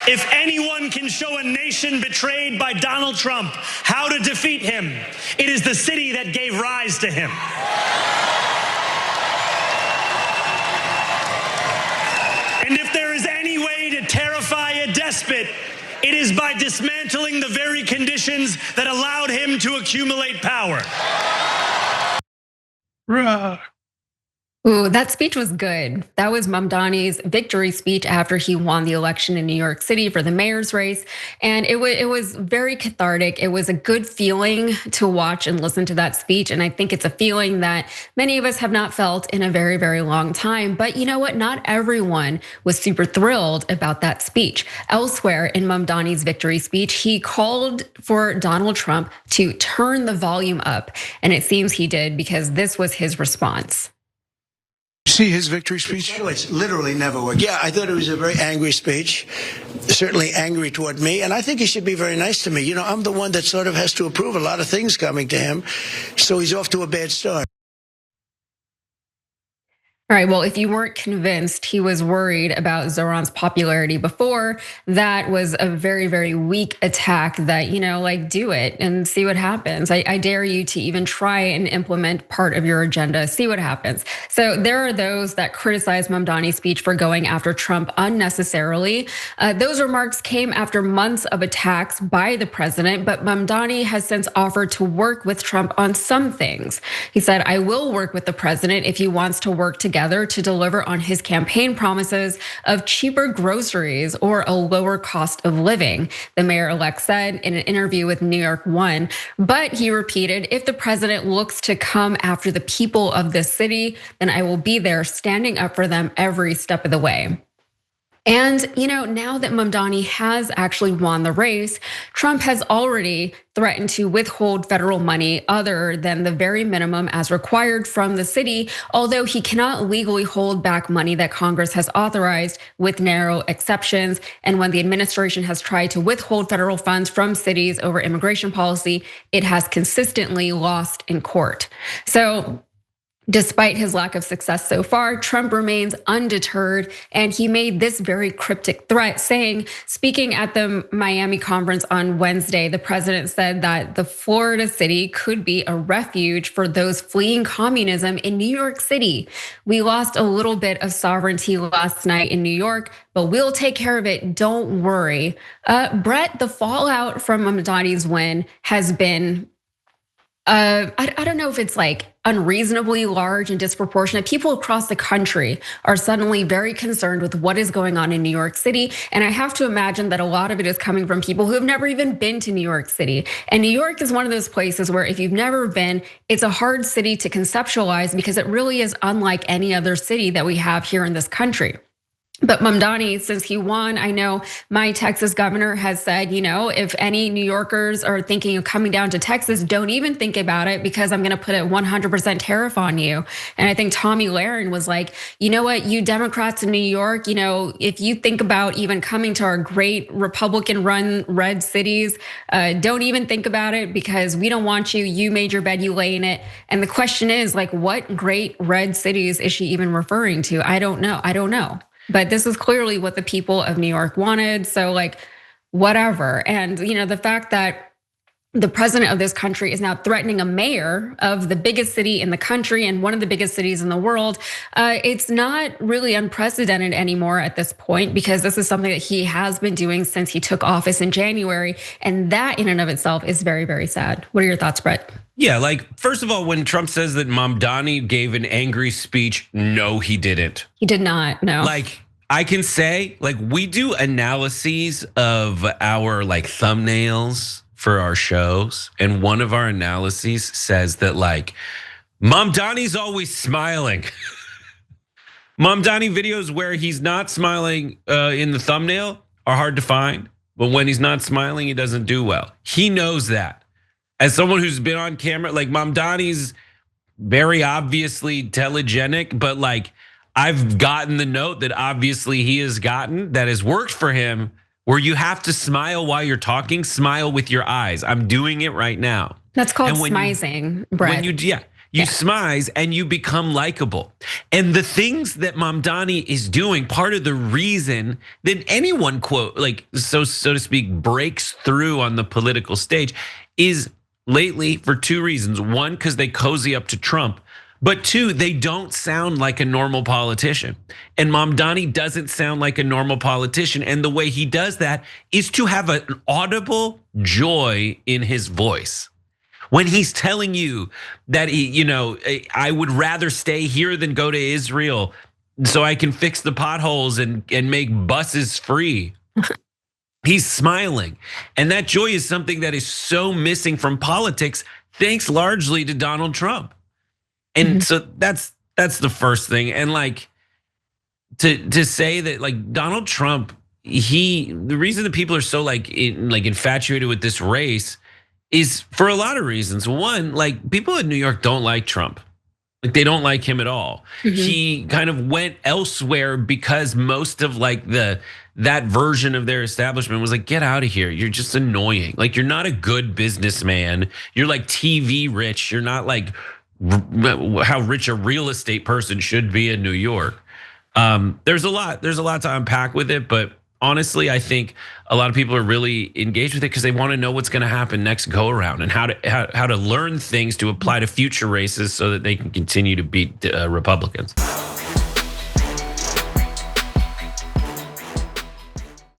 If anyone can show a nation betrayed by Donald Trump how to defeat him, it is the city that gave rise to him. And if there is any way to terrify a despot, it is by dismantling the very conditions that allowed him to accumulate power. Ooh, that speech was good. That was Mamdani's victory speech after he won the election in New York City for the mayor's race. And it was very cathartic. It was a good feeling to watch and listen to that speech. And I think it's a feeling that many of us have not felt in a very, very long time. But you know what? Not everyone was super thrilled about that speech. Elsewhere in Mamdani's victory speech, he called for Donald Trump to turn the volume up. And it seems he did, because this was his response. See his victory speech? It's literally never worked. Yeah, I thought it was a very angry speech, certainly angry toward me, and I think he should be very nice to me. You know, I'm the one that sort of has to approve a lot of things coming to him, so he's off to a bad start. All right, well, if you weren't convinced he was worried about Zohran's popularity before, that was a very, very weak attack that, like, do it and see what happens. I dare you to even try and implement part of your agenda, see what happens. So there are those that criticize Mamdani's speech for going after Trump unnecessarily. Those remarks came after months of attacks by the president, but Mamdani has since offered to work with Trump on some things. He said, I will work with the president if he wants to work together to deliver on his campaign promises of cheaper groceries or a lower cost of living, the mayor-elect said in an interview with New York One. But he repeated, if the president looks to come after the people of this city, then I will be there standing up for them every step of the way. And now that Mamdani has actually won the race, Trump has already threatened to withhold federal money other than the very minimum as required from the city, although he cannot legally hold back money that Congress has authorized with narrow exceptions. And when the administration has tried to withhold federal funds from cities over immigration policy, it has consistently lost in court. So despite his lack of success so far, Trump remains undeterred, and he made this very cryptic threat, saying, speaking at the Miami conference on Wednesday, the president said that the Florida city could be a refuge for those fleeing communism in New York City. We lost a little bit of sovereignty last night in New York, but we'll take care of it, don't worry. Brett, the fallout from Mamdani's win has been, I don't know if it's like unreasonably large and disproportionate. People across the country are suddenly very concerned with what is going on in New York City. And I have to imagine that a lot of it is coming from people who have never even been to New York City. And New York is one of those places where if you've never been, it's a hard city to conceptualize because it really is unlike any other city that we have here in this country. But Mamdani, since he won, I know my Texas governor has said, if any New Yorkers are thinking of coming down to Texas, don't even think about it because I'm gonna put a 100% tariff on you. And I think Tommy Lahren was like, you know what, you Democrats in New York, if you think about even coming to our great Republican-run red cities, don't even think about it because we don't want you. You made your bed, you lay in it. And the question is, like, what great red cities is she even referring to? I don't know. But this is clearly what the people of New York wanted. So like, whatever. And the fact that the president of this country is now threatening a mayor of the biggest city in the country and one of the biggest cities in the world, it's not really unprecedented anymore at this point because this is something that he has been doing since he took office in January. And that in and of itself is very, very sad. What are your thoughts, Brett? Yeah, like, first of all, when Trump says that Mamdani gave an angry speech, no, he didn't. He did not, no. Like, I can say, like, we do analyses of our like thumbnails for our shows. And one of our analyses says that like, Mamdani's always smiling. Mamdani videos where he's not smiling in the thumbnail are hard to find. But when he's not smiling, he doesn't do well. He knows that. As someone who's been on camera, like Mamdani's very obviously telegenic, but like I've gotten the note that obviously he has gotten that has worked for him, where you have to smile while you're talking, smile with your eyes. I'm doing it right now. That's called smizing, Brett. You smize and you become likable. And the things that Mamdani is doing, part of the reason that anyone so to speak, breaks through on the political stage is lately for two reasons. One, because they cozy up to Trump. But two, they don't sound like a normal politician. And Mamdani doesn't sound like a normal politician. And the way he does that is to have an audible joy in his voice. When he's telling you that I would rather stay here than go to Israel so I can fix the potholes and make buses free. He's smiling. And that joy is something that is so missing from politics, thanks largely to Donald Trump. And so that's the first thing. And to say that Donald Trump, the reason that people are so infatuated with this race is for a lot of reasons. One, people in New York don't like Trump. They don't like him at all. He kind of went elsewhere because most of that version of their establishment was get out of here. You're just annoying. You're not a good businessman. You're TV rich. You're not how rich a real estate person should be in New York. There's a lot to unpack with it, but honestly, I think a lot of people are really engaged with it because they want to know what's going to happen next go around and how to learn things to apply to future races so that they can continue to beat Republicans.